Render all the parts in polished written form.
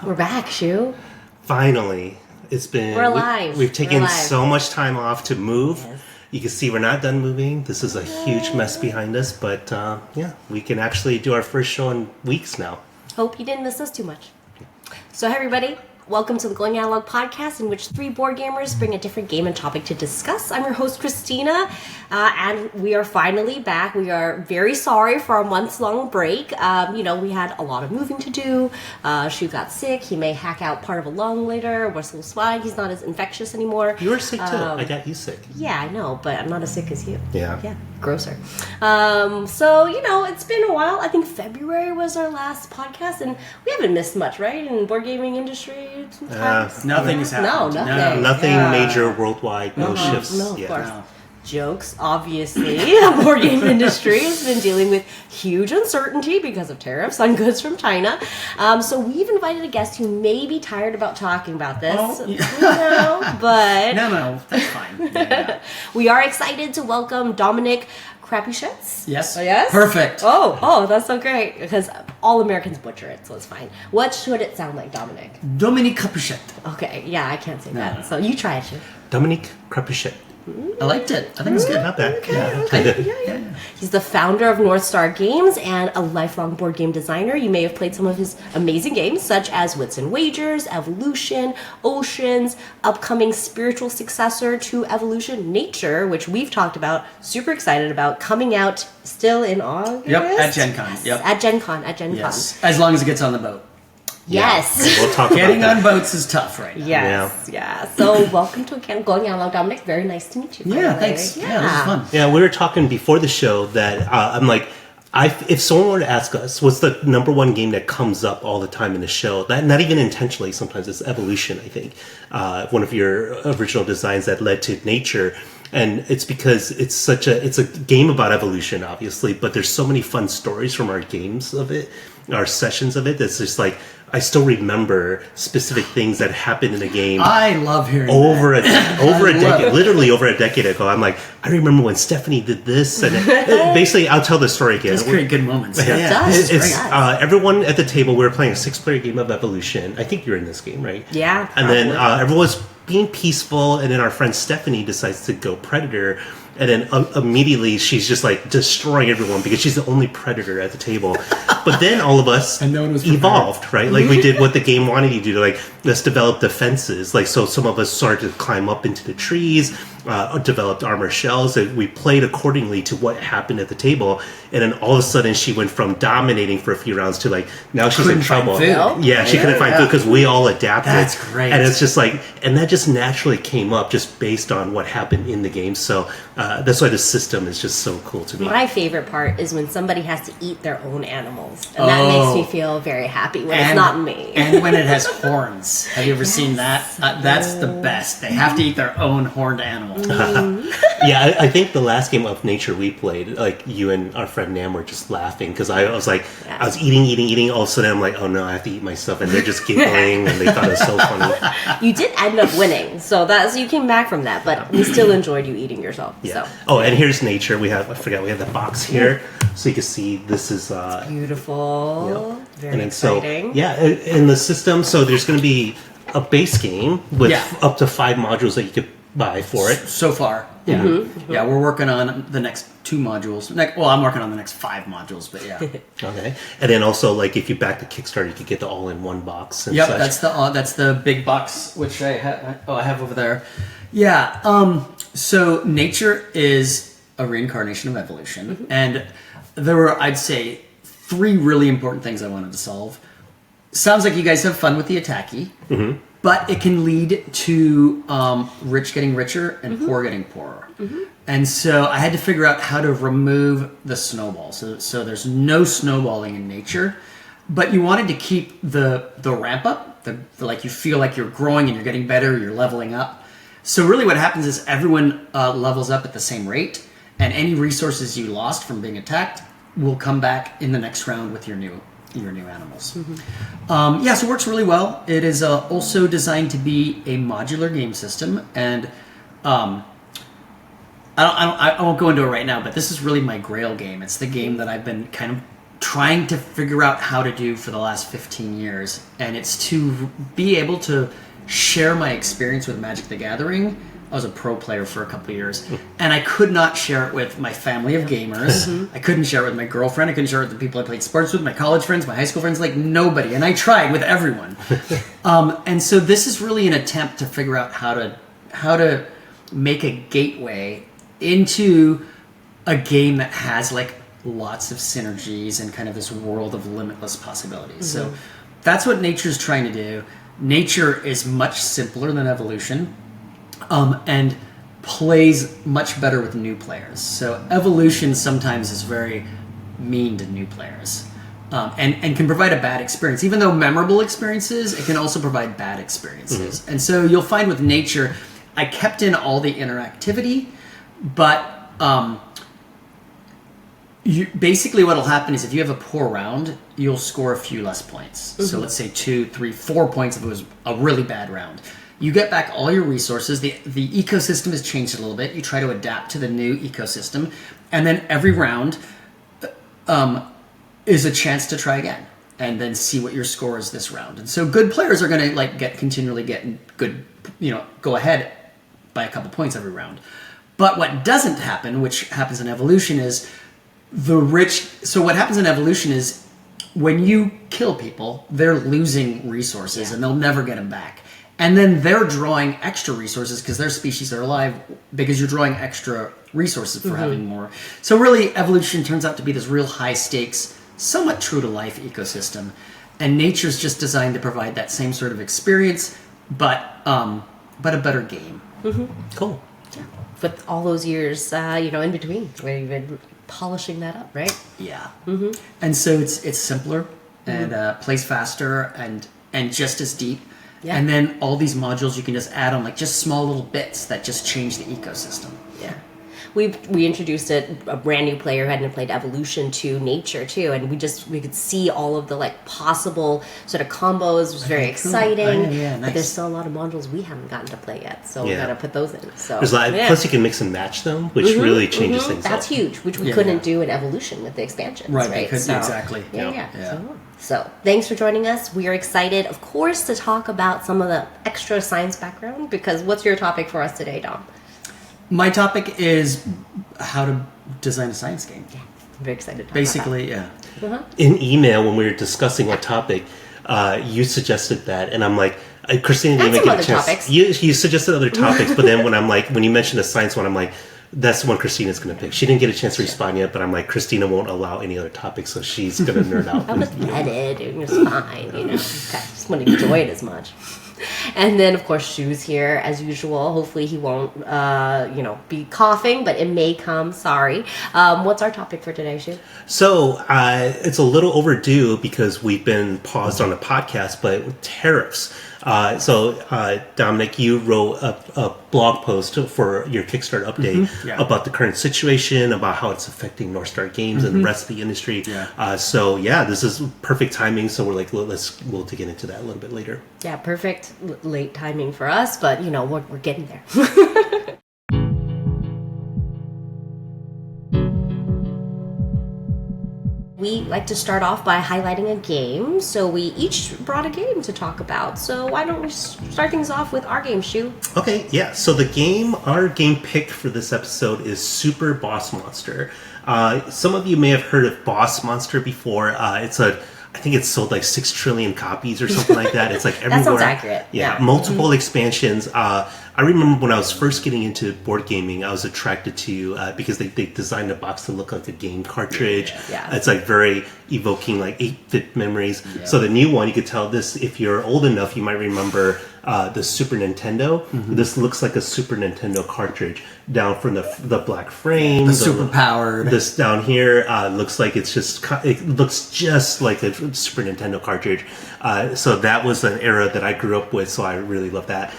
We're back, Shu. Finally. It's been... We're alive. We've taken so much time off to move. Yes. You can see we're not done moving. This is a huge mess behind us, but yeah, we can actually do our first show in weeks now. Hope you didn't miss us too much. So, hey everybody. Welcome to the Going Analog podcast, in which three board gamers bring a different game and topic to discuss. I'm your host, Christina, and we are finally back. We are very sorry for our months-long break. We had a lot of moving to do. Shu got sick. He may hack out part of a lung later. We're still fine. He's not as infectious anymore. You were sick, too. I got you sick. Yeah, I know, but I'm not as sick as you. Yeah. Yeah, grosser. It's been a while. I think February was our last podcast, and we haven't missed much, right, in board gaming industry? Nothing has happened. No, nothing. Nothing major worldwide, no shifts. No, of course. No. Jokes, obviously. The board game industry has been dealing with huge uncertainty because of tariffs on goods from China. So we've invited a guest who may be tired about talking about this. Oh, yeah. But No, that's fine. Yeah. We are excited to welcome Dominic Crapuchettes. Yes. Oh, yes? Perfect. Oh, that's so great. Because all Americans butcher it, so it's fine. What should it sound like, Dominic? Dominic Crapuchettes. Okay, yeah, I can't say that. So you try it, Shu. Dominic Crapuchettes. I liked it. I think it was good. Not bad. Okay. Yeah. He's the founder of North Star Games and a lifelong board game designer. You may have played some of his amazing games, such as Wits Wagers, Evolution, Oceans, upcoming spiritual successor to Evolution, Nature, which we've talked about, super excited about, coming out still in August? Yep, at Gen Con. Yes, Yep. at Gen Con. Yes, as long as it gets on the boat. Yes. Yeah. We'll talk about Getting that. on boats is tough right now. Yes, yeah. So welcome to Going Analog, Dominic. Very nice to meet you. Yeah, finally. thanks. Yeah, this is fun. Yeah, we were talking before the show that I'm like, if someone were to ask us, what's the number one game that comes up all the time in the show, that not even intentionally, sometimes it's Evolution, I think. One of your original designs that led to Nature. And it's because it's a game about evolution, obviously, but there's so many fun stories from our games of it, our sessions of it, that's just like, I still remember specific things that happened in the game. I love hearing over a decade, literally over a decade ago. I'm like, I remember when Stephanie did this, and basically, I'll tell the story again. Just create good moments. Yeah. It does. It's everyone at the table. We were playing a 6-player game of Evolution. I think you're in this game, right? Yeah. And then everyone's being peaceful, and then our friend Stephanie decides to go Predator. And then immediately she's just like destroying everyone because she's the only predator at the table. But then all of us evolved, right? Like we did what the game wanted you to do. Like, let's develop defenses. Like, so some of us started to climb up into the trees, developed armor shells. And we played accordingly to what happened at the table. And then all of a sudden she went from dominating for a few rounds to like, now she's in trouble. Yeah, she couldn't find food because we all adapted. That's great. And it's just like, and that just naturally came up just based on what happened in the game. So that's why the system is just so cool to me. My favorite part is when somebody has to eat their own animals. And that makes me feel very happy when it's not me. And when it has horns. Have you ever seen that? That's the best. They have to eat their own horned animal. Yeah, I think the last game of Nature we played, like you and our friend Nam were just laughing because I was like, I was eating. All of a sudden I'm like, oh no, I have to eat myself. And they're just giggling and they thought it was so funny. You did end up winning. So you came back from that. But we still enjoyed you eating yourself. Yeah. So. Oh, and here's Nature. We have the box here. So you can see this is... beautiful. Very exciting. In the system, so there's going to be a base game with up to 5 modules that you could buy for it. So far. Yeah. Mm-hmm. Yeah, we're working on the next 2 modules. I'm working on the next 5 modules, but yeah. Okay. And then also, like, if you back the Kickstarter, you could get the all-in-one box and such. That's the big box, which I have over there. Yeah. So Nature is a reincarnation of evolution, and there were, I'd say, 3 really important things I wanted to solve. Sounds like you guys have fun with the attacky, but it can lead to rich getting richer and poor getting poorer. And so I had to figure out how to remove the snowball. So there's no snowballing in Nature, but you wanted to keep the ramp up, like you feel like you're growing and you're getting better, you're leveling up. So really what happens is everyone levels up at the same rate, and any resources you lost from being attacked will come back in the next round with your new animals. So it works really well. It is also designed to be a modular game system, and I won't go into it right now, but this is really my grail game. It's the game that I've been kind of trying to figure out how to do for the last 15 years. And it's to be able to share my experience with Magic the Gathering. I was a pro player for a couple of years, and I could not share it with my family of gamers. I couldn't share it with my girlfriend. I couldn't share it with the people I played sports with, my college friends, my high school friends, like nobody. And I tried with everyone. And so this is really an attempt to figure out how to make a gateway into a game that has like lots of synergies and kind of this world of limitless possibilities. So that's what Nature's trying to do. Nature is much simpler than Evolution. And plays much better with new players. So Evolution sometimes is very mean to new players, and can provide a bad experience. Even though memorable experiences, it can also provide bad experiences. And so you'll find with Nature, I kept in all the interactivity, but basically what'll happen is if you have a poor round, you'll score a few less points. So let's say 2, 3, 4 points if it was a really bad round. You get back all your resources. The ecosystem has changed a little bit. You try to adapt to the new ecosystem. And then every round is a chance to try again. And then see what your score is this round. And so good players are going to continually get good, go ahead by a couple points every round. But what doesn't happen, which happens in Evolution, is so what happens in Evolution is when you kill people, they're losing resources and they'll never get them back. And then they're drawing extra resources because their species are alive because you're drawing extra resources for having more. So really, Evolution turns out to be this real high-stakes, somewhat true-to-life ecosystem. And Nature's just designed to provide that same sort of experience, but a better game. Cool. Yeah. With all those years, in between, where you've been polishing that up, right? Yeah. And so it's simpler and plays faster and just as deep. Yeah. And then all these modules you can just add on, like just small little bits that just change the ecosystem. Yeah. We introduced a brand new player who hadn't played Evolution to Nature too, and we could see all of the possible sort of combos. It was very exciting. Nice. But there's still a lot of modules we haven't gotten to play yet, so we got to put those in. So plus you can mix and match them, which really changes things. That's huge, which we couldn't do in Evolution with the expansions, right? Exactly. Yeah. So thanks for joining us. We are excited, of course, to talk about some of the extra science background, because what's your topic for us today, Dom? My topic is how to design a science game. Yeah, I'm very excited to talk Basically, about that. In email, when we were discussing what topic, you suggested that, and I'm like, Christina didn't even get a chance. Topics. You suggested other topics, but then when you mentioned the science one, I'm like, that's the one Christina's going to pick. She didn't get a chance to respond yet, but I'm like, Christina won't allow any other topics, so she's going to nerd out. I was headed. It was fine, just want to enjoy it as much. And then, of course, Shu's here as usual. Hopefully he won't, be coughing, but it may come. Sorry. What's our topic for today, Shu? So it's a little overdue because we've been paused on the podcast, but tariffs. Dominic, you wrote a blog post for your Kickstarter update about the current situation, about how it's affecting North Star Games and the rest of the industry. This is perfect timing. So we're like, we'll dig into that a little bit later. Yeah, perfect late timing for us, but we're getting there. We like to start off by highlighting a game, so we each brought a game to talk about. So why don't we start things off with our game, Shu? Okay, yeah. So our game picked for this episode is Super Boss Monster. Some of you may have heard of Boss Monster before. I think it's sold like 6 trillion copies or something like that. It's like everywhere. That sounds accurate. Yeah, multiple expansions. I remember when I was first getting into board gaming, I was attracted to because they designed the box to look like a game cartridge. Yeah. It's like very evoking like 8-bit memories. Yeah. So the new one, you could tell this, if you're old enough, you might remember the Super Nintendo. This looks like a Super Nintendo cartridge. Down from the black frame. The super powered. This down here looks like it looks just like a Super Nintendo cartridge. So that was an era that I grew up with, so I really love that.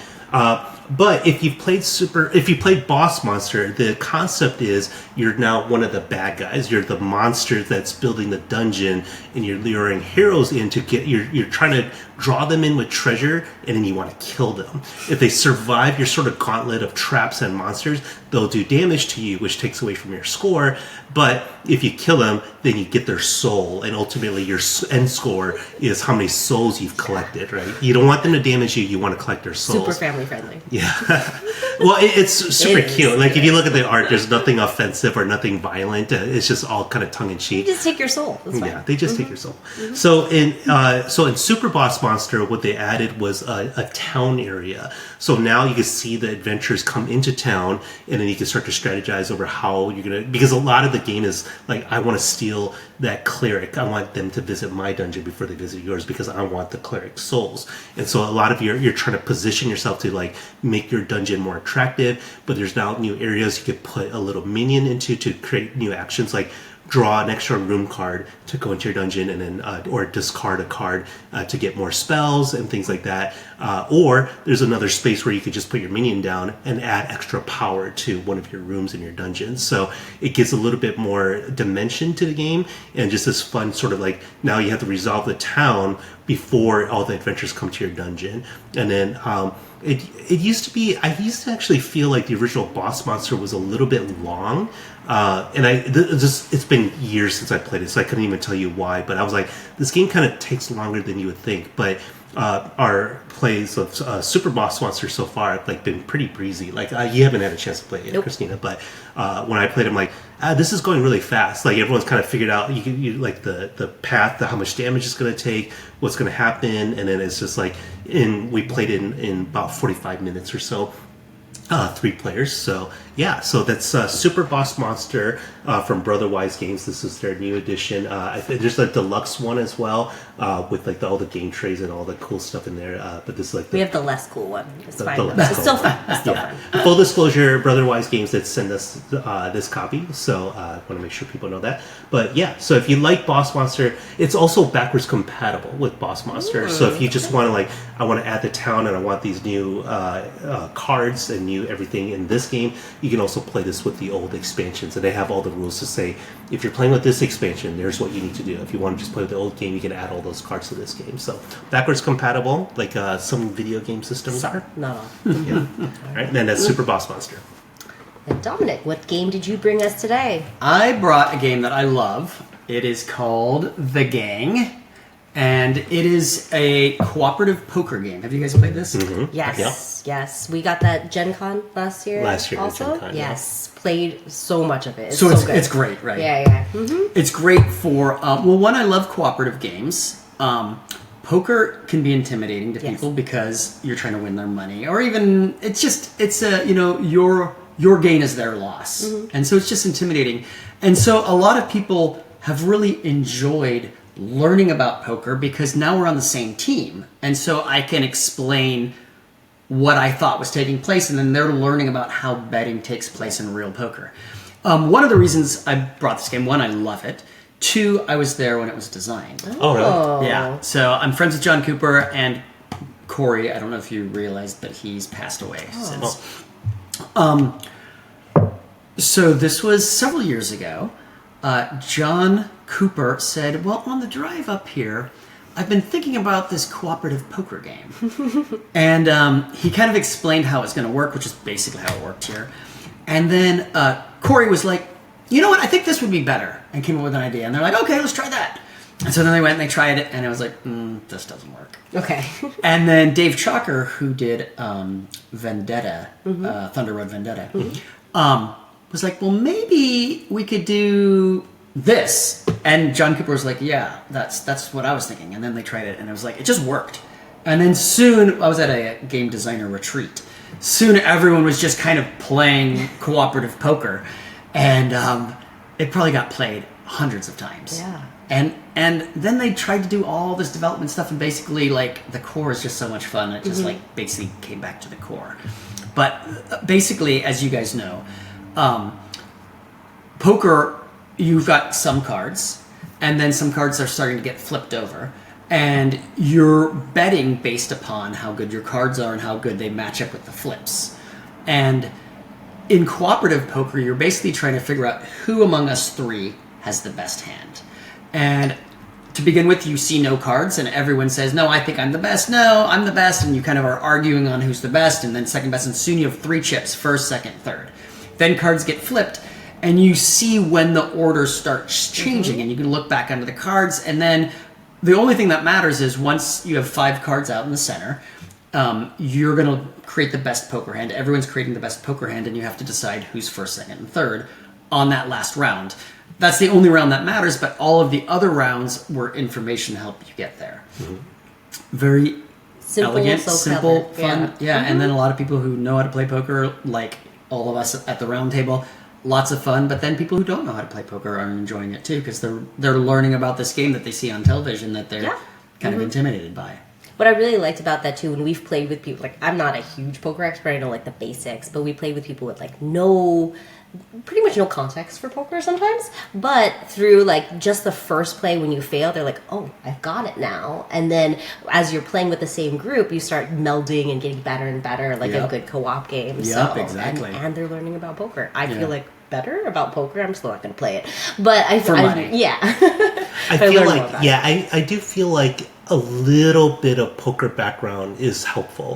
But if you played Boss Monster, the concept is you're now one of the bad guys. You're the monster that's building the dungeon, and you're luring heroes in to get. You're trying to draw them in with treasure, and then you want to kill them. If they survive your sort of gauntlet of traps and monsters, they'll do damage to you, which takes away from your score. But if you kill them, then you get their soul, and ultimately your end score is how many souls you've collected, right? You don't want them to damage you, you want to collect their souls. Super family friendly. Yeah. Well, it's super cute. Like, if you look at the art, there's nothing offensive or nothing violent. It's just all kind of tongue-in-cheek. You just take your soul. That's fine. Yeah, they just take your soul. So in Super Boss Monster, what they added was a town area. So now you can see the adventurers come into town, and then you can start to strategize over how you're gonna. Because a lot of the game is like, I want to steal that cleric. I want them to visit my dungeon before they visit yours because I want the cleric's souls. And so a lot of you're trying to position yourself to like make your dungeon more attractive. But there's now new areas you could put a little minion into to create new actions, like draw an extra room card to go into your dungeon, and then or discard a card to get more spells and things like that. Or there's another space where you could just put your minion down and add extra power to one of your rooms in your dungeon. So it gives a little bit more dimension to the game, and just this fun sort of like, now you have to resolve the town before all the adventures come to your dungeon. And then it used to be, I used to actually feel like the original Boss Monster was a little bit long. And it's been years since I played it, so I couldn't even tell you why. But I was like, this game kind of takes longer than you would think. But our plays of Super Boss Monster so far have like been pretty breezy. Like, you haven't had a chance to play it yet, Christina. But when I played, I'm like, this is going really fast. Like, everyone's kind of figured out you like the path, how much damage it's going to take, what's going to happen, and then it's just like, we played it in about 45 minutes or so. 3 players. So yeah, so that's Super Boss Monster from Brotherwise Games. This is their new edition. There's a deluxe one as well with like all the game trays and all the cool stuff in there. But this is like We have the less cool one. It's fine. It's It's still fun. It's still fun. Full disclosure, Brotherwise Games did send us this copy, so I want to make sure people know that. But yeah, so if you like Boss Monster, it's also backwards compatible with Boss Monster. So if you just want to like, I want to add the town and I want these new cards and new everything in this game, you can also play this with the old expansions, and they have all the rules to say, if you're playing with this expansion, there's what you need to do. If you want to just play with the old game, you can add all those cards to this game. So backwards compatible, like some video game systems are. Not all. Yeah. All right, and then that's Super Boss Monster. And Dominic, what game did you bring us today? I brought a game that I love. It is called The Gang, and it is a cooperative poker game. Have you guys played this? Mm-hmm. Yes. We got that Gen Con last year. Also, Gen Con, yes. Played so much of it. So good. it's great, right? Yeah. Mm-hmm. It's great for one. I love cooperative games. Poker can be intimidating to people because you're trying to win their money, or even your gain is their loss, and so it's just intimidating. And so a lot of people have really enjoyed learning about poker because now we're on the same team, and so I can explain what I thought was taking place, and then they're learning about how betting takes place in real poker. One of the reasons I brought this game, one, I love it. 2, I was there when it was designed. Oh, really? Yeah. So I'm friends with John Cooper and Corey. I don't know if you realized, but he's passed away since. So this was several years ago. John Cooper said, well, on the drive up here, I've been thinking about this cooperative poker game. And he kind of explained how it's going to work, which is basically how it worked here. And then Corey was like, you know what, I think this would be better, and came up with an idea. And they're like, okay, let's try that. And so then they went and they tried it, and I was like, this doesn't work. Okay. And then Dave Chalker, who did Vendetta, Thunder Road Vendetta, was like, well, maybe we could do this. And John Cooper was like, yeah, that's what I was thinking. And then they tried it, and it was like, it just worked. And then soon, I was at a game designer retreat. Soon everyone was just kind of playing cooperative poker. And it probably got played hundreds of times. Yeah. And then they tried to do all this development stuff, and basically, like, the core is just so much fun. It just, like, basically came back to the core. But basically, as you guys know, poker, you've got some cards, and then some cards are starting to get flipped over. and you're betting based upon how good your cards are and how good they match up with the flips. And in cooperative poker, you're basically trying to figure out who among us three has the best hand. And to begin with, you see no cards, and everyone says, no, I think I'm the best, no, I'm the best, and you kind of are arguing on who's the best, and then second best, and soon you have 3 chips, first, second, third. Then cards get flipped, and you see when the order starts changing, and you can look back under the cards, and then the only thing that matters is once you have 5 cards out in the center, you're going to create the best poker hand. Everyone's creating the best poker hand, and you have to decide who's first, second, and third on that last round. That's the only round that matters, but all of the other rounds were information to help you get there. Very Simple, elegant, so simple, clever. fun. Yeah, and then a lot of people who know how to play poker, like all of us at the round table, lots of fun. But then people who don't know how to play poker are enjoying it too, because they're learning about this game that they see on television that they're kind of intimidated by. What I really liked about that too, when we've played with people, like I'm not a huge poker expert, I know like the basics, but we played with people with like pretty much no context for poker sometimes, but through like just the first play when you fail, they're like, oh, I've got it now. And then as you're playing with the same group, you start melding and getting better and better, like a good co-op game. Yep, exactly. And they're learning about poker. I feel like better about poker. I'm still not going to play it, but I feel like, I do feel like a little bit of poker background is helpful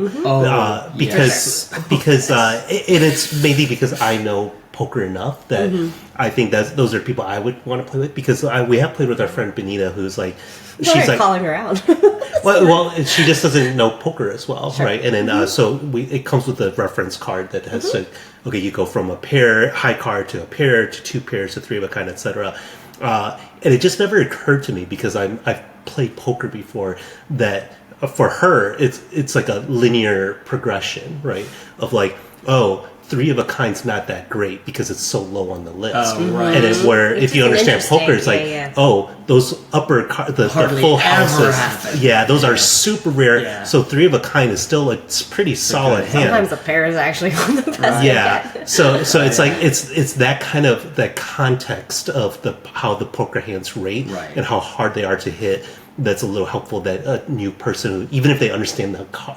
because and it's mainly because I know poker enough that I think those are people I would want to play with, because we have played with our friend Benita, who's like, she's like calling her out. well, she just doesn't know poker as well, right? And then it comes with a reference card that has said, okay, you go from a pair high card to a pair to 2 pairs to 3 of a kind, etc. And it just never occurred to me, because I've played poker before, that for her it's like a linear progression, right? Of like, oh, 3 of a kind's not that great because it's so low on the list. Oh, right. And then where if you understand poker, it's like, oh, those upper the full houses, those are super rare. Yeah. So 3 of a kind is still a pretty solid hand. Sometimes a pair is actually one of the best. Yeah. So it's like it's that kind of that context of how the poker hands rate and how hard they are to hit. That's a little helpful, that a new person, even if they understand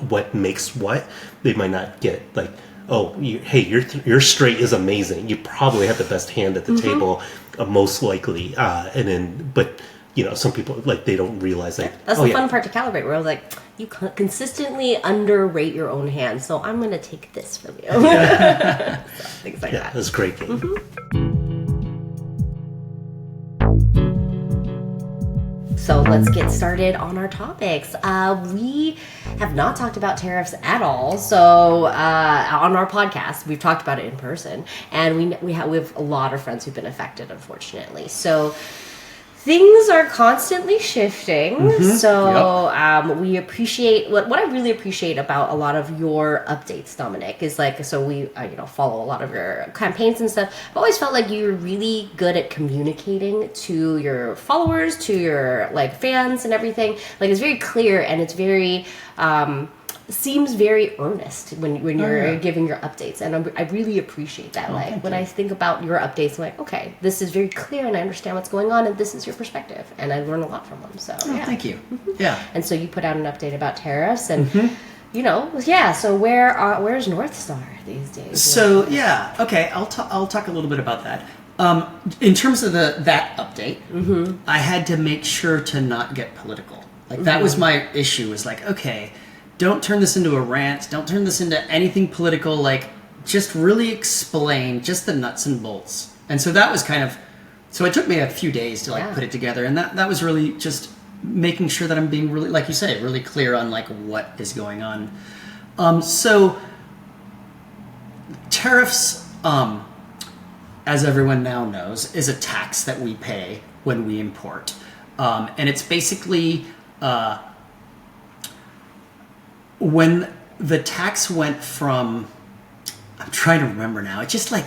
what makes what, they might not get like, oh, your straight is amazing. You probably have the best hand at the table, most likely. And then, but some people like they don't realize that. That's the fun part to calibrate. Where I was like, you consistently underrate your own hand, so I'm going to take this from you. So, things like that. That's a great game. So let's get started on our topics. We have not talked about tariffs at all. So on our podcast, we've talked about it in person, and we have a lot of friends who've been affected, unfortunately. So things are constantly shifting. So we appreciate what I really appreciate about a lot of your updates, Dominic, is like, so we follow a lot of your campaigns and stuff. I've always felt like you're really good at communicating to your followers, to your like fans and everything. Like it's very clear, and it's very seems very earnest when you're giving your updates, and I really appreciate that. When I think about your updates, I'm like, okay, this is very clear, and I understand what's going on, and this is your perspective, and I learn a lot from them. So thank you. Yeah. And so you put out an update about tariffs, and so where's North Star these days? So okay, I'll talk a little bit about that. In terms of that update, I had to make sure to not get political. Like that was my issue. Was like, okay, don't turn this into a rant. Don't turn this into anything political. Like, just really explain just the nuts and bolts. And so that was so it took me a few days to put it together. And that was really just making sure that I'm being really, like you say, really clear on like what is going on. So tariffs, as everyone now knows, is a tax that we pay when we import. And it's basically, when the tax went from, I'm trying to remember now, it just I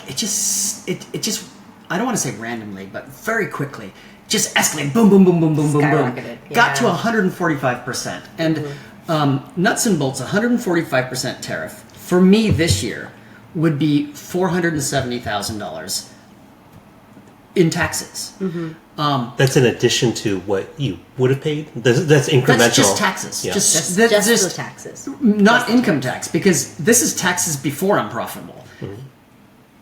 don't want to say randomly, but very quickly, just escalated, boom, boom, boom, boom, boom, boom, boom, got to 145%. And nuts and bolts, 145% tariff, for me this year, would be $470,000 in taxes. That's in addition to what you would have paid? That's incremental. That's just taxes. Yeah. Just the taxes. Not Just income tax, because this is taxes before I'm profitable.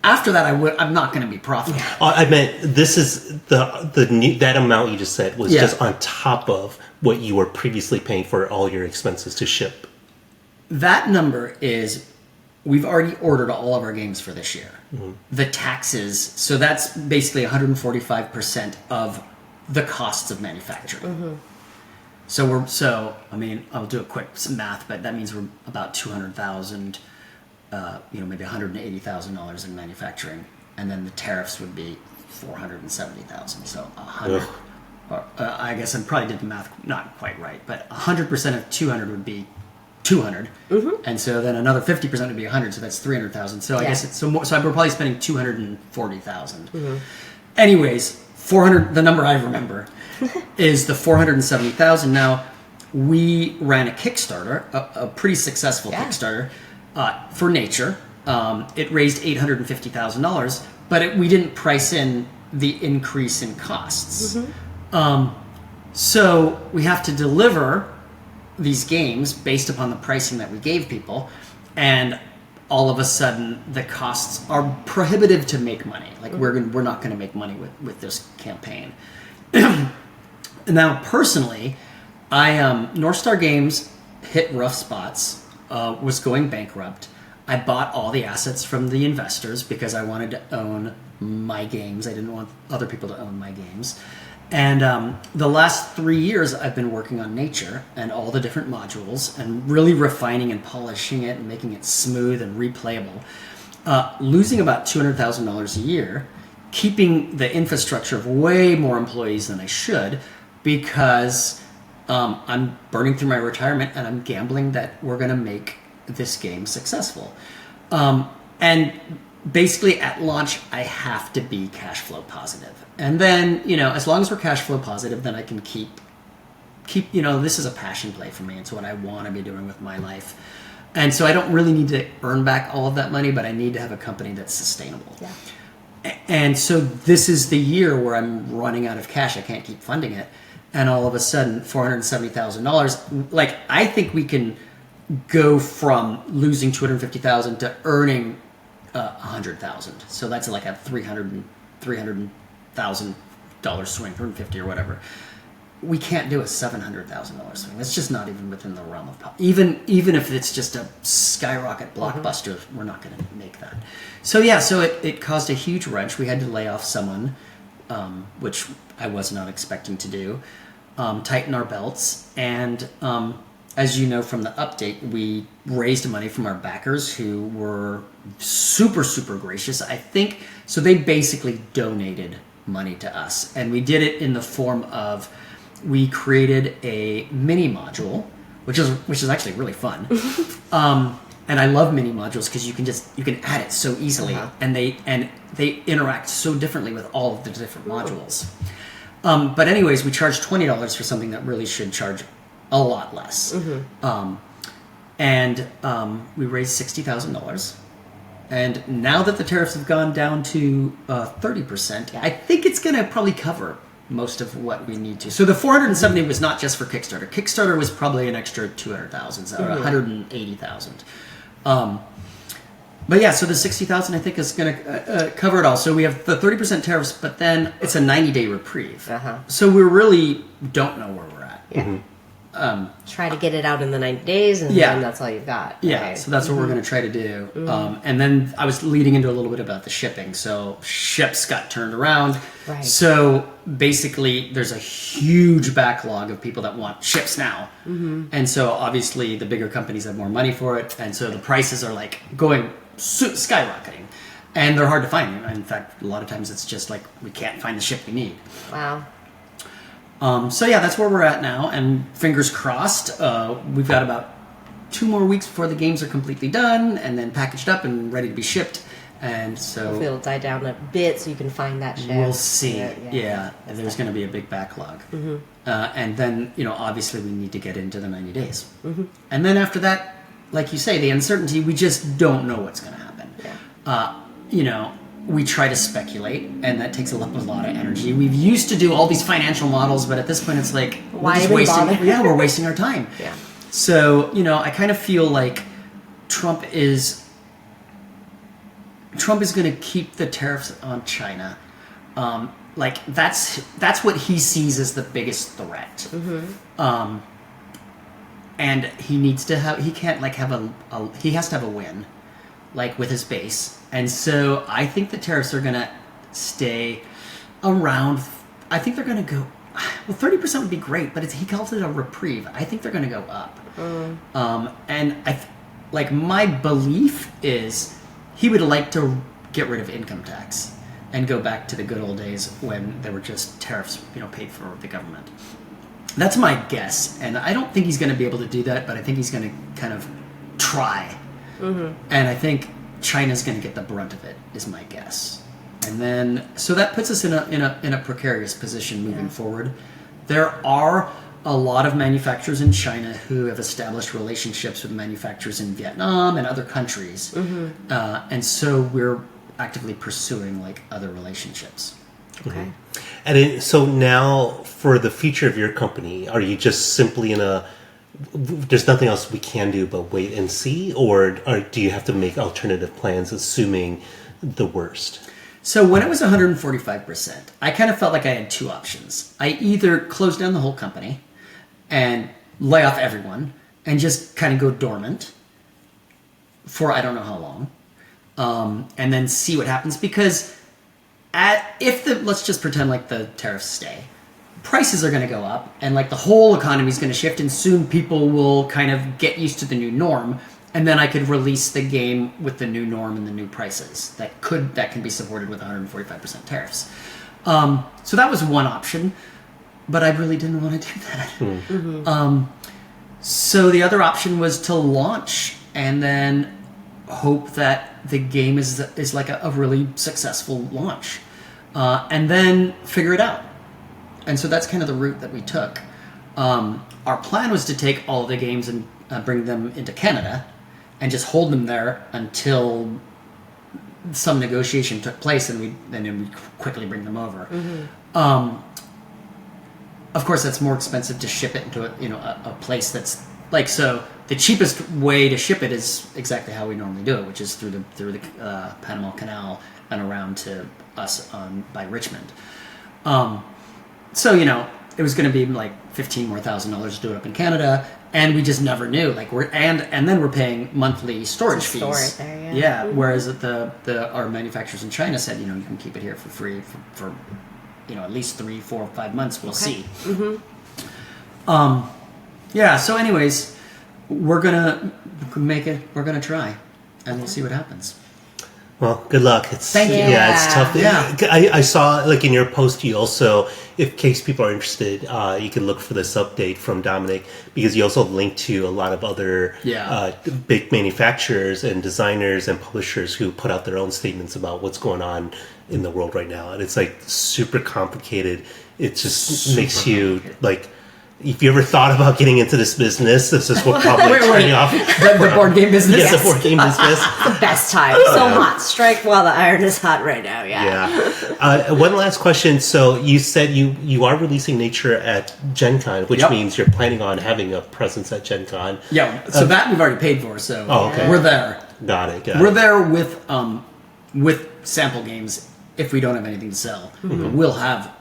After that, I'm not going to be profitable. I meant this is that amount you just said was just on top of what you were previously paying for all your expenses to ship. That number is, we've already ordered all of our games for this year. The taxes, so that's basically 145% of the costs of manufacturing. So I mean, I'll do a quick math, but that means we're about 200,000. Maybe $180,000 in manufacturing, and then the tariffs would be 470,000. So 100. I guess I probably did the math not quite right, but 100% of 200 would be 200, and so then another 50% would be 100. So that's 300,000. So I guess it's so more. So we're probably spending 240,000. Anyways, 400. The number I remember is the 470,000. Now we ran a Kickstarter, a pretty successful Kickstarter. For Nature, it raised $850,000, but we didn't price in the increase in costs. So we have to deliver these games based upon the pricing that we gave people, and all of a sudden the costs are prohibitive to make money. Like we're not going to make money with this campaign. Now, personally, North Star Games hit rough spots. Was going bankrupt. I bought all the assets from the investors because I wanted to own my games. I didn't want other people to own my games. And the last 3 years, I've been working on Nature and all the different modules and really refining and polishing it and making it smooth and replayable. Losing about $200,000 a year, keeping the infrastructure of way more employees than I should, because I'm burning through my retirement and I'm gambling that we're going to make this game successful. And basically at launch, I have to be cash flow positive. And then, as long as we're cash flow positive, then I can keep, this is a passion play for me. It's what I want to be doing with my life. And so I don't really need to earn back all of that money, but I need to have a company that's sustainable. Yeah. And so this is the year where I'm running out of cash. I can't keep funding it. And all of a sudden, $470,000. Like, I think we can go from losing $250,000 to earning $100,000. So that's like a $300,000 swing, $350 or whatever. We can't do a $700,000 swing. That's just not even within the realm of even if it's just a skyrocket blockbuster. We're not going to make that. So it caused a huge wrench. We had to lay off someone, which I was not expecting to do. Tighten our belts, and as you know from the update, we raised money from our backers, who were super, super gracious. I think so. They basically donated money to us, and we did it in the form of, we created a mini module, which is actually really fun. And I love mini modules because you can add it so easily, and they interact so differently with all of the different modules. But anyways, we charged $20 for something that really should charge a lot less. And we raised $60,000. And now that the tariffs have gone down to 30%, I think it's going to probably cover most of what we need to. So the 470 was not just for Kickstarter. Kickstarter was probably an extra 200,000, so 180,000. But yeah, so the 60,000 I think is going to cover it all. So we have the 30% tariffs, but then it's a 90-day reprieve. So we really don't know where we're at. Try to get it out in the 90 days, and then that's all you've got. Yeah, so that's what we're going to try to do. And then I was leading into a little bit about the shipping. So ships got turned around. Right. So basically, there's a huge backlog of people that want ships now. And so obviously, the bigger companies have more money for it. And so the prices are like going skyrocketing. And they're hard to find. In fact, a lot of times it's just like we can't find the ship we need. Wow. So yeah, that's where we're at now, and fingers crossed. We've got about 2 more weeks before the games are completely done and then packaged up and ready to be shipped. And so hopefully it'll die down a bit so you can find that ship. We'll see. Yeah. There's going to be a big backlog. And then, obviously we need to get into the 90 days. And then after that, like you say, the uncertainty, we just don't know what's going to happen. we try to speculate, and that takes a lot of energy. We've used to do all these financial models, but at this point, it's like Why even bother? we're wasting our time. Yeah. So I kind of feel like Trump is going to keep the tariffs on China. Like that's what he sees as the biggest threat. Mm-hmm. And he needs to have. He can't he has to have a win, like with his base. And so I think the tariffs are going to stay around. I think they're going to go. Well, 30% would be great, but he calls it a reprieve. I think they're going to go up. And my belief is he would like to get rid of income tax and go back to the good old days when there were just tariffs, paid for the government. That's my guess, and I don't think he's going to be able to do that, but I think he's going to kind of try. Mm-hmm. And I think China's going to get the brunt of it, is my guess. And then, so that puts us in a precarious position moving forward. There are a lot of manufacturers in China who have established relationships with manufacturers in Vietnam and other countries. Mm-hmm. And so we're actively pursuing other relationships. Okay. And so now, for the future of your company, are you just simply there's nothing else we can do but wait and see, or do you have to make alternative plans, assuming the worst? So when it was 145%, I kind of felt like I had two options. I either close down the whole company and lay off everyone and just kind of go dormant for I don't know how long, and then see what happens, because let's just pretend the tariffs stay, prices are going to go up, and the whole economy is going to shift, and soon people will kind of get used to the new norm, and then I could release the game with the new norm and the new prices that can be supported with 145% tariffs. So that was one option, but I really didn't want to do that. Mm-hmm. So the other option was to launch and then hope that the game is a really successful launch, and then figure it out. And so that's kind of the route that we took. Our plan was to take all the games and bring them into Canada and just hold them there until some negotiation took place, and then we'd quickly bring them over. Mm-hmm. Of course, that's more expensive to ship it into a place that's so. The cheapest way to ship it is exactly how we normally do it, which is through the Panama Canal and around to us by Richmond. So it was going to be $15,000 more to do it up in Canada, and we just never knew. And then we're paying monthly storage fees. Store it there, yeah. Yeah. Mm-hmm. Whereas our manufacturers in China said, you can keep it here for free for at least 3, 4, 5 months. We'll see. Mm-hmm. Yeah. So, anyways, we're gonna make it. We're gonna try, and we'll see what happens. Well, good luck. Thank you. Yeah, it's tough. Yeah. I saw, in your post, you also, in case people are interested, you can look for this update from Dominic, because you also linked to a lot of other big manufacturers and designers and publishers who put out their own statements about what's going on in the world right now. And it's super complicated. It just makes you if you ever thought about getting into this business, this is what probably turn you off. The board game business? Yes, the board game business. The best time. So hot. Strike while the iron is hot right now, yeah. One last question. So you said you are releasing Nature at Gen Con, which means you're planning on having a presence at Gen Con. Yeah, so that we've already paid for, so okay. We're there. Got it. We're there with sample games if we don't have anything to sell. Mm-hmm.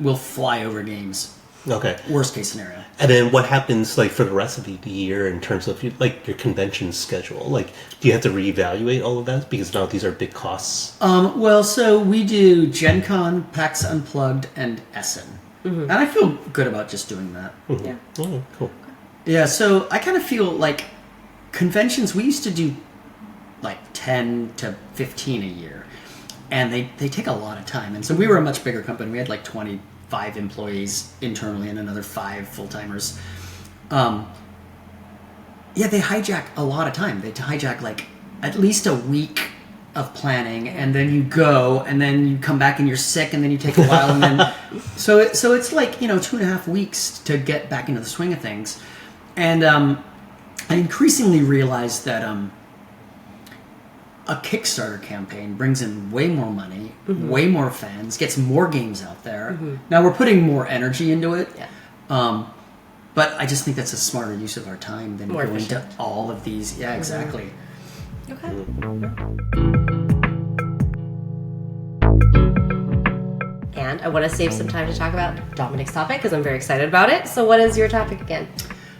We'll fly over games. Okay. Worst case scenario. And then what happens for the rest of the year in terms of your convention schedule? Do you have to reevaluate all of that because now these are big costs? Well, so we do Gen Con, PAX Unplugged, and Essen, and I feel good about just doing that. Mm-hmm. Yeah. Oh, cool. Yeah. So I kind of feel like conventions. We used to do 10 to 15 a year, and they take a lot of time. And so we were a much bigger company. We had 25 employees internally and another 5 full-timers. They hijack a lot of time. They hijack at least a week of planning, and then you go, and then you come back and you're sick, and then you take a while, and then so it's 2.5 weeks to get back into the swing of things. And I increasingly realized that a Kickstarter campaign brings in way more money, way more fans, gets more games out there. Now we're putting more energy into it. Yeah. But I just think that's a smarter use of our time than More going efficient. to all of these. Yeah, exactly. Okay. And I want to save some time to talk about Dominic's topic because I'm very excited about it. So what is your topic again?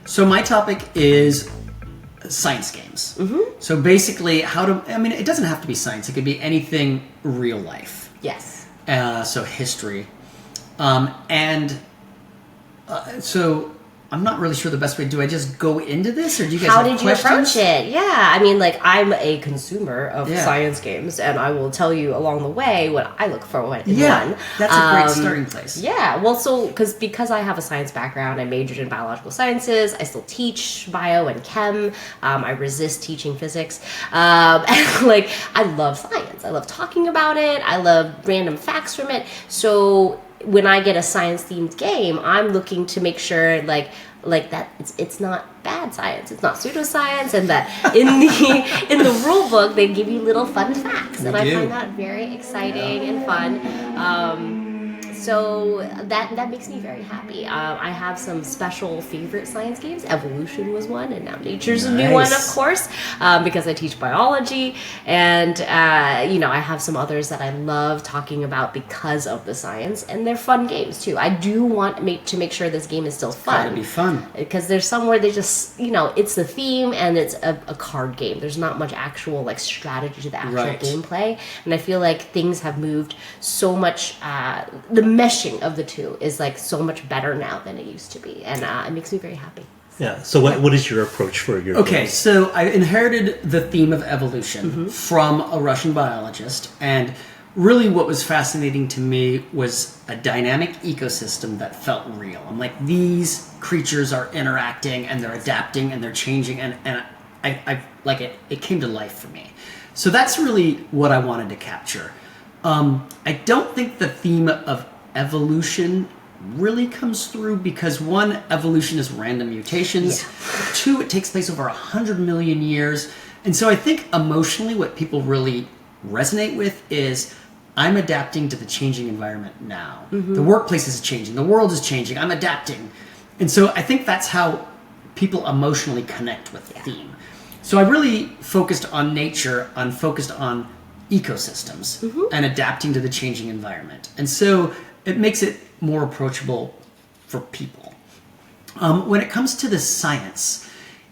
So my topic is science games. So basically, it doesn't have to be science. It could be anything real life. Yes. So history. So I'm not really sure the best way. Do I just go into this, or do you guys How have did you questions? approach it? Yeah, I mean, like, I'm a consumer of Yeah. science games, and I will tell you along the way what I look for in one. That's a great starting place. Yeah, well, so because I have a science background, I majored in biological sciences. I still teach bio and chem. I resist teaching physics. And like, I love science. I love talking about it. I love random facts from it. So when I get a science themed game, I'm looking to make sure like that it's not bad science, it's not pseudoscience, and that in the rule book they give you little fun facts, and I find that very exciting and fun. So that makes me very happy. I have some special favorite science games. Evolution was one, and now Nature's a new one, of course, because I teach biology. And I have some others that I love talking about because of the science, and they're fun games too. I do want to make sure this game is still fun. Gotta be fun. Because there's somewhere they just, it's the theme and it's a card game. There's not much actual like strategy to the actual gameplay. And I feel like things have moved so much. The meshing of the two is like so much better now than it used to be, and it makes me very happy. Yeah. So what is your approach for your games? So I inherited the theme of evolution from a Russian biologist, and really what was fascinating to me was a dynamic ecosystem that felt real. I'm like, these creatures are interacting and they're adapting and they're changing, and I like it. It came to life for me. So that's really what I wanted to capture. I don't think the theme of evolution really comes through because one, evolution is random mutations. Two, it takes place over 100 million years. And so I think emotionally what people really resonate with is I'm adapting to the changing environment now. The workplace is changing. The world is changing. I'm adapting. And so I think that's how people emotionally connect with the theme. So I really focused on nature, focused on ecosystems and adapting to the changing environment. And so it makes it more approachable for people. When it comes to the science,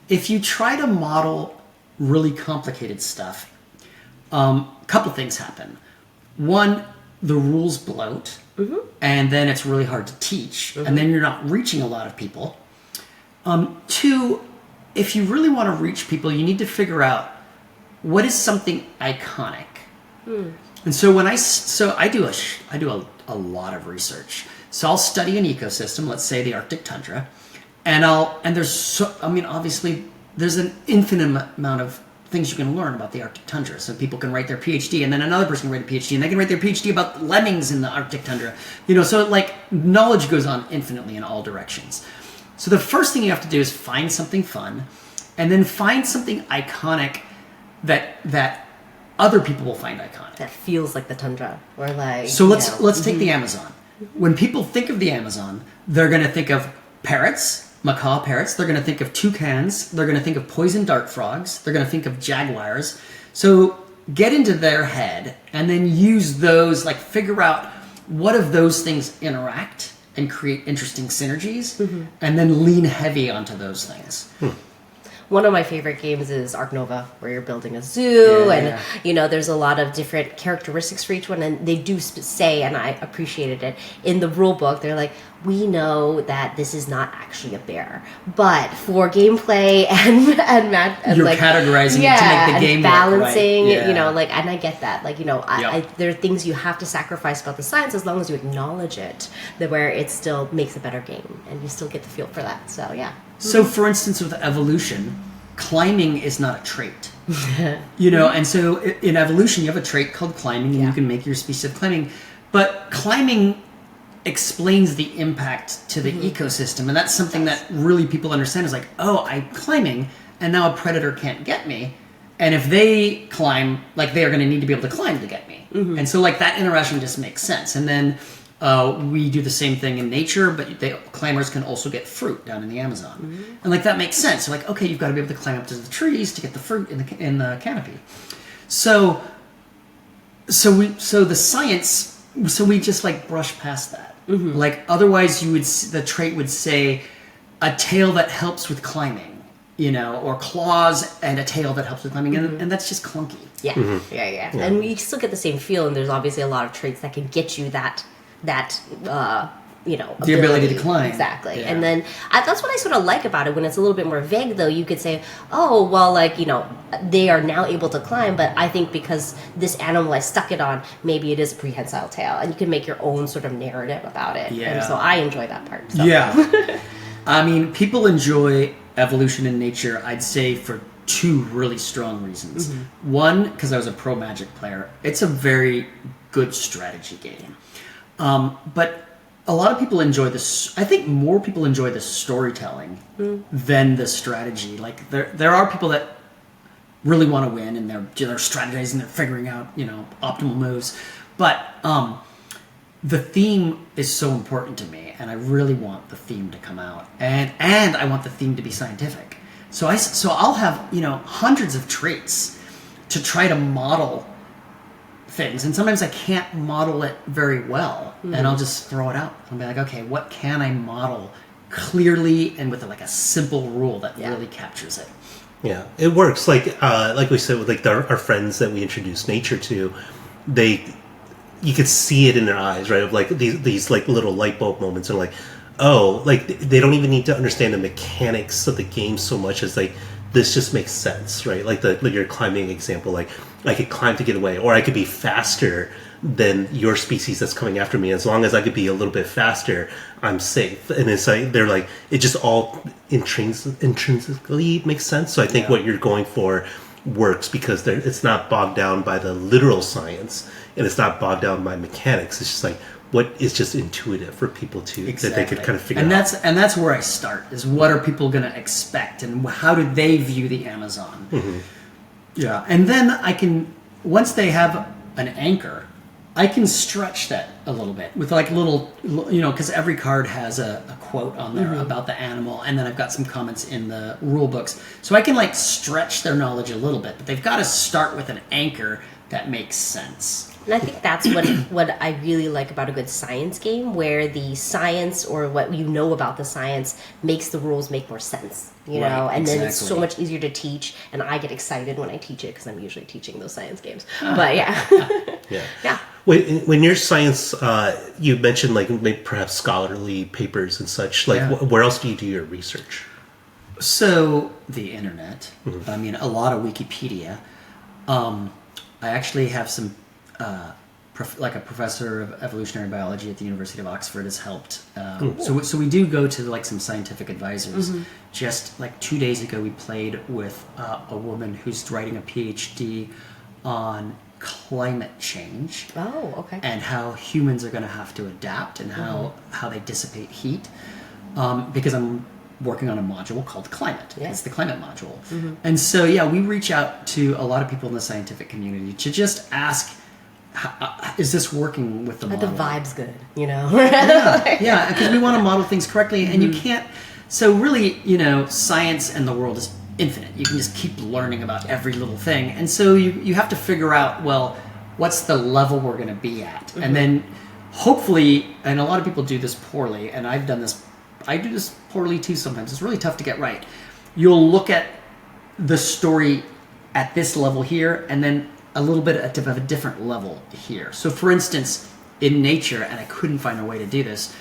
if you try to model really complicated stuff, a couple things happen. One, the rules bloat, and then it's really hard to teach, and then you're not reaching a lot of people. Two, if you really want to reach people, you need to figure out what is something iconic. And so I do a lot of research. So I'll study an ecosystem, let's say the Arctic tundra, and obviously there's an infinite amount of things you can learn about the Arctic tundra. So people can write their PhD, and then another person can write a PhD, and they can write their PhD about lemmings in the Arctic tundra. So like knowledge goes on infinitely in all directions. So the first thing you have to do is find something fun, and then find something iconic that other people will find iconic. That feels like the tundra, or like. So let's take the Amazon. When people think of the Amazon, they're going to think of parrots, macaw parrots. They're going to think of toucans. They're going to think of poison dart frogs. They're going to think of jaguars. So get into their head and then use those, like figure out what of those things interact and create interesting synergies, and then lean heavy onto those things. One of my favorite games is Ark Nova, where you're building a zoo, and there's a lot of different characteristics for each one, and they do say, and I appreciated it, in the rule book, they're like, we know that this is not actually a bear, but for gameplay and you're like, categorizing it to make the game balancing, work, right? and I get that, there are things you have to sacrifice about the science as long as you acknowledge it, that where it still makes a better game, and you still get the feel for that. So yeah. So, for instance, with evolution, climbing is not a trait. And so in evolution, you have a trait called climbing, and you can make your species of climbing. But climbing explains the impact to the ecosystem, and that's something that really people understand is like, oh, I'm climbing, and now a predator can't get me. And if they climb, like they are going to need to be able to climb to get me. Mm-hmm. And so like that interaction just makes sense. And then we do the same thing in nature, but climbers can also get fruit down in the Amazon. Mm-hmm. And like that makes sense. So like, okay, you've got to be able to climb up to the trees to get the fruit in the canopy. So the science, so we just like brush past that. Mm-hmm. Like otherwise the trait would say a tail that helps with climbing. Or claws and a tail that helps with climbing, and that's just clunky. Yeah, yeah. And we still get the same feel, and there's obviously a lot of traits that can get you that The ability to climb. Exactly. Yeah. And then that's what I sort of like about it. When it's a little bit more vague, though, you could say, oh, well, like, they are now able to climb, but I think because this animal I stuck it on, maybe it is a prehensile tail, and you can make your own sort of narrative about it. Yeah. And so I enjoy that part. So. Yeah. I mean, people enjoy evolution in nature, I'd say, for two really strong reasons. Mm-hmm. One, because I was a pro Magic player. It's a very good strategy game. But a lot of people enjoy this. I think more people enjoy the storytelling than the strategy. Like there are people that really want to win and they're strategizing, they're figuring out optimal moves. But the theme is so important to me, and I really want the theme to come out, and I want the theme to be scientific. So I'll have hundreds of traits to try to model things, and sometimes I can't model it very well, and I'll just throw it out. I'll be like, okay, what can I model clearly and with like a simple rule that really captures it? Yeah, it works. Like we said with like our friends that we introduced nature to, you could see it in their eyes, right? Of like these like little light bulb moments, and like, oh, like they don't even need to understand the mechanics of the game so much as like this just makes sense, right? Like your climbing example, like I could climb to get away, or I could be faster than your species that's coming after me. As long as I could be a little bit faster, I'm safe. And it's like they're like it just all intrinsically makes sense. So I think what you're going for works because it's not bogged down by the literal science, and it's not bogged down by mechanics. It's just like what is just intuitive for people that they could kind of figure out. And that's where I start, is what are people going to expect, and how do they view the Amazon? Mm-hmm. Yeah, and then once they have an anchor, I can stretch that a little bit with like little, because every card has a quote on there about the animal, and then I've got some comments in the rule books. So I can like stretch their knowledge a little bit, but they've got to start with an anchor that makes sense. And I think that's what I really like about a good science game, where the science or what you know about the science makes the rules make more sense, know? And then it's so much easier to teach, and I get excited when I teach it because I'm usually teaching those science games. But yeah. When your science, you mentioned like maybe perhaps scholarly papers and such. Like, where else do you do your research? So the internet. I mean, a lot of Wikipedia. I actually have some. Like a professor of evolutionary biology at the University of Oxford has helped. So we do go to like some scientific advisors. Just like 2 days ago, we played with a woman who's writing a PhD on climate change. Oh, okay. And how humans are going to have to adapt, and how they dissipate heat. Because I'm working on a module called Climate. Yeah. It's the Climate module. And so, we reach out to a lot of people in the scientific community to just ask, is this working with the model? The vibe's good, Yeah, because we want to model things correctly, and you can't. So really, science and the world is infinite. You can just keep learning about every little thing, and so you have to figure out, well, what's the level we're going to be at, and then hopefully, and a lot of people do this poorly, and I do this poorly too sometimes. It's really tough to get right. You'll look at the story at this level here, and then a little bit of a different level here. So for instance, in nature, and I couldn't find a way to do this,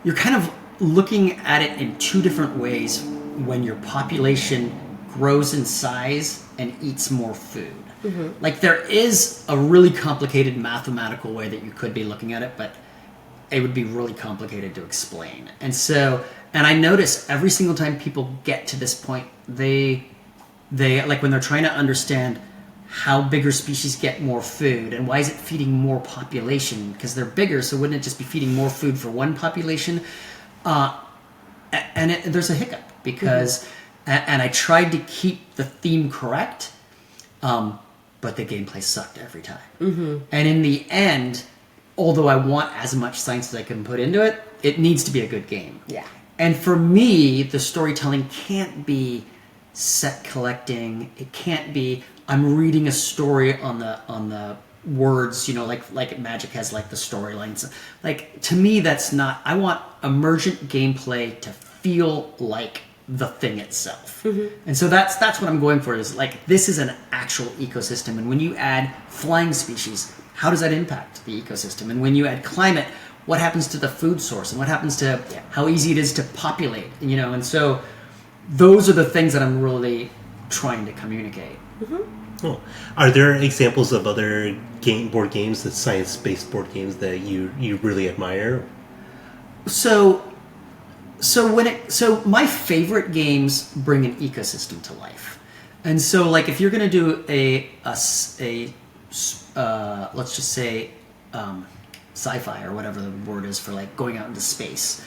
you're kind of looking at it in two different ways when your population grows in size and eats more food. Like there is a really complicated mathematical way that you could be looking at it, but it would be really complicated to explain. And I notice every single time people get to this point, they like when they're trying to understand how bigger species get more food and why is it feeding more population, because they're bigger, so wouldn't it just be feeding more food for one population? There's a hiccup because and I tried to keep the theme correct, but the gameplay sucked every time. Mm-hmm. And in the end, although I want as much science as I can put into it, it needs to be a good game. Yeah. And for me, the storytelling can't be set collecting. It can't be I'm reading a story on the words, like Magic has like the storylines. Like to me, that's not. I want emergent gameplay to feel like the thing itself. Mm-hmm. And so that's what I'm going for. Is like this is an actual ecosystem, and when you add flying species, how does that impact the ecosystem? And when you add climate, what happens to the food source, and what happens to how easy it is to populate? And so those are the things that I'm really trying to communicate. Mm-hmm. Oh. Are there examples of other board games, the science-based board games that you really admire? So my favorite games bring an ecosystem to life, and so like if you're going to do a let's just say sci-fi or whatever the word is for like going out into space.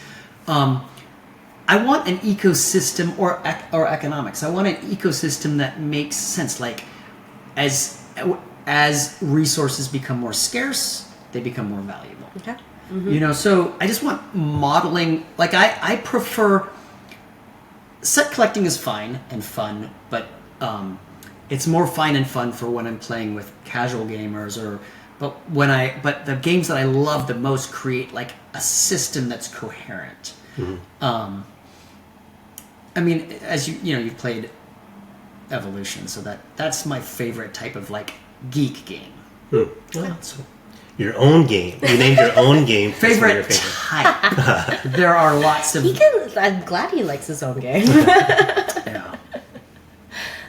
I want an ecosystem or economics. I want an ecosystem that makes sense. Like as resources become more scarce, they become more valuable. Okay. Mm-hmm. So I just want modeling. Like I prefer set collecting is fine and fun, but it's more fun and fun for when I'm playing with casual gamers but the games that I love the most create like a system that's coherent. Mm-hmm. I mean, as you've played Evolution, so that's my favorite type of like geek game. Your own game. You named your own game. Favorite type. There are lots of. I'm glad he likes his own game. Yeah.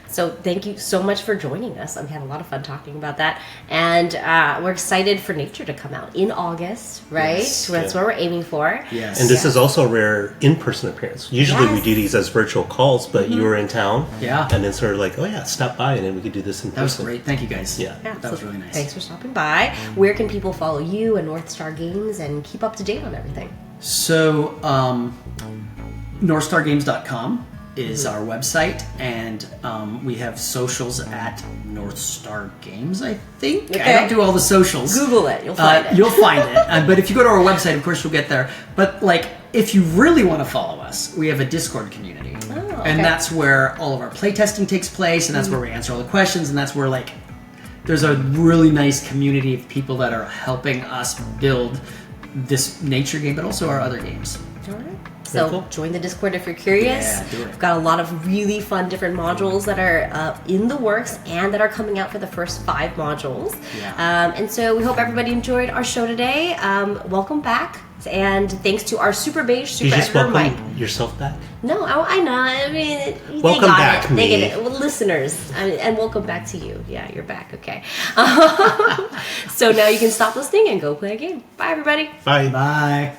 So thank you so much for joining us. We had a lot of fun talking about that. And we're excited for Nature to come out in August, right? Yes. That's what we're aiming for. Yes. And this is also a rare in-person appearance. Usually we do these as virtual calls, but you were in town. Yeah. And then sort of like, stop by and then we could do this in person. That was great. Thank you guys. Yeah. That was really nice. Thanks for stopping by. Where can people follow you and North Star Games and keep up to date on everything? So, NorthstarGames.com is our website, and we have socials at North Star Games, I think. Okay. I don't do all the socials. Google it. You'll find it. You'll find it. But if you go to our website, of course, you'll get there. But, like, if you really want to follow us, we have a Discord community. Oh, okay. And that's where all of our playtesting takes place, and that's where we answer all the questions, and that's where, like, there's a really nice community of people that are helping us build this nature game, but also our other games. All right. So join the Discord if you're curious. Yeah, do it. We've got a lot of really fun different modules that are in the works and that are coming out for the first 5 modules. Yeah. And so we hope everybody enjoyed our show today. Welcome back. And thanks to our super beige, super You just editor, Mike. welcome yourself back? No, I know. I mean, Welcome they got back, it. They me. get it. Well, listeners, and welcome back to you. Yeah, you're back. Okay. So now you can stop listening and go play a game. Bye, everybody. Bye. Bye.